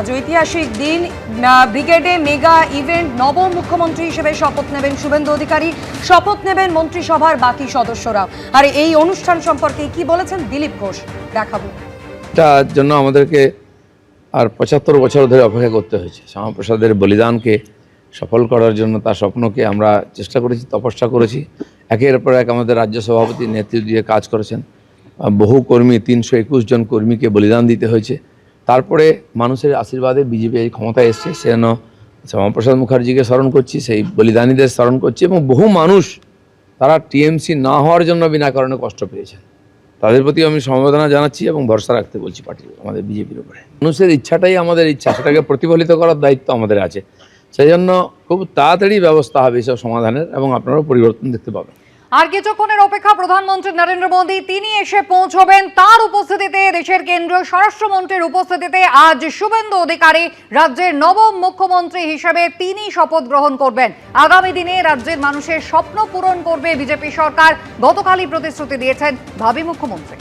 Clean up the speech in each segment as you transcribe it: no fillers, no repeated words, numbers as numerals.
আজ ঐতিহাসিক দিন ব্রিগেডে মেগা ইভেন্ট নবম মুখ্যমন্ত্রী হিসেবে শপথ নেবেন শুভেন্দু অধিকারী। শপথ নেবেন মন্ত্রিসভার বাকি সদস্যরা। আর এই অনুষ্ঠান সম্পর্কে কি বলেছেন দিলীপ ঘোষ দেখাবো। এটার জন্য আমাদেরকে আর 75 বছর ধরে অপেক্ষা করতে হয়েছে। শ্যামাপ্রসাদের বলিদানকে সফল করার জন্য তার স্বপ্নকে আমরা চেষ্টা করেছি, তপস্যা করেছি। একের পর এক আমাদের রাজ্য সভাপতি নেতৃত্ব দিয়ে কাজ করেছেন। বহু কর্মী 321 জন কর্মীকে বলিদান দিতে হয়েছে। তারপরে মানুষের আশীর্বাদে বিজেপি এই ক্ষমতায় এসছে। সেজন্য শ্যামাপ্রসাদ মুখার্জিকে স্মরণ করছি, সেই বলিদানীদের স্মরণ করছি। এবং বহু মানুষ তারা টিএমসি না হওয়ার জন্য বিনা কারণে কষ্ট পেয়েছেন, তাদের প্রতি আমি সমবেদনা জানাচ্ছি এবং ভরসা রাখতে বলছি পার্টির আমাদের বিজেপির উপরে। মানুষের ইচ্ছাটাই আমাদের ইচ্ছা, সেটাকে প্রতিফলিত করার দায়িত্ব আমাদের আছে। সেই জন্য খুব তাড়াতাড়ি ব্যবস্থা হবে এসব সমাধানের এবং আপনারাও পরিবর্তন দেখতে পাবেন। আর কিছুক্ষণের অপেক্ষা প্রধানমন্ত্রী নরেন্দ্র মোদী তিনি এসে পৌঁছবেন। তার উপস্থিতিতে দেশের কেন্দ্রীয় স্বরাষ্ট্রমন্ত্রীর উপস্থিতিতে আজ শুভেন্দু অধিকারী রাজ্যের নবম মুখ্যমন্ত্রী হিসেবে তিনি শপথ গ্রহণ করবেন। আগামী দিনে রাজ্যের মানুষের স্বপ্ন পূরণ করবে বিজেপি সরকার, গতকালই প্রতিশ্রুতি দিয়েছেন ভাবী মুখ্যমন্ত্রী।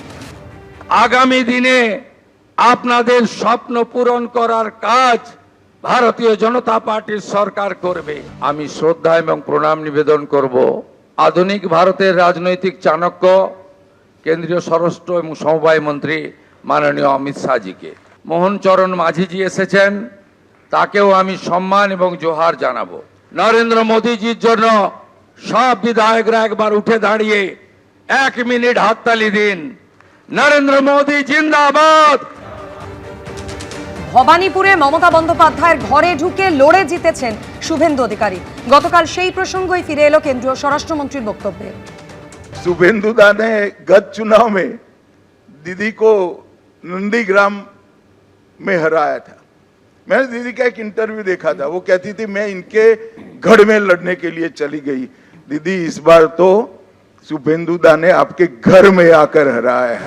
আগামী দিনে আপনাদের স্বপ্ন পূরণ করার কাজ ভারতীয় জনতা পার্টির সরকার করবে। আমি শ্রদ্ধা এবং প্রণাম নিবেদন করব আধুনিক ভারতের রাজনৈতিক চাণক্য কেন্দ্রীয় স্বরাষ্ট্র এবং সমবায় মন্ত্রী মাননীয় অমিত শাহজিকে। মোহনচরণ মাঝিজি এসেছেন, তাকেও আমি সম্মান এবং জোহার জানাবো। নরেন্দ্র মোদীজির জন্য সব বিধায়করা একবার উঠে দাঁড়িয়ে 1 মিনিট হাততালি দিন। নরেন্দ্র মোদী জিন্দাবাদ। ভবানীপুরে মমতা বন্দ্যোপাধ্যায়ের ঘরে ঢুকে লড়ে জিতেছেন শুভেন্দু অধিকারী। গতকাল সেই প্রসঙ্গই ফিরে এলো কেন্দ্রীয় স্বরাষ্ট্রমন্ত্রীর বক্তব্যে। शुभेंदु दा ने गत चुनाव में दीदी को नंदीग्राम में हराया था। मैंने दीदी का एक इंटरव्यू देखा था, वो कहती थी मैं इनके गढ़ में लड़ने के लिए चली गई। दीदी इस बार तो शुभेंदु दा ने आपके घर में आकर हराया है।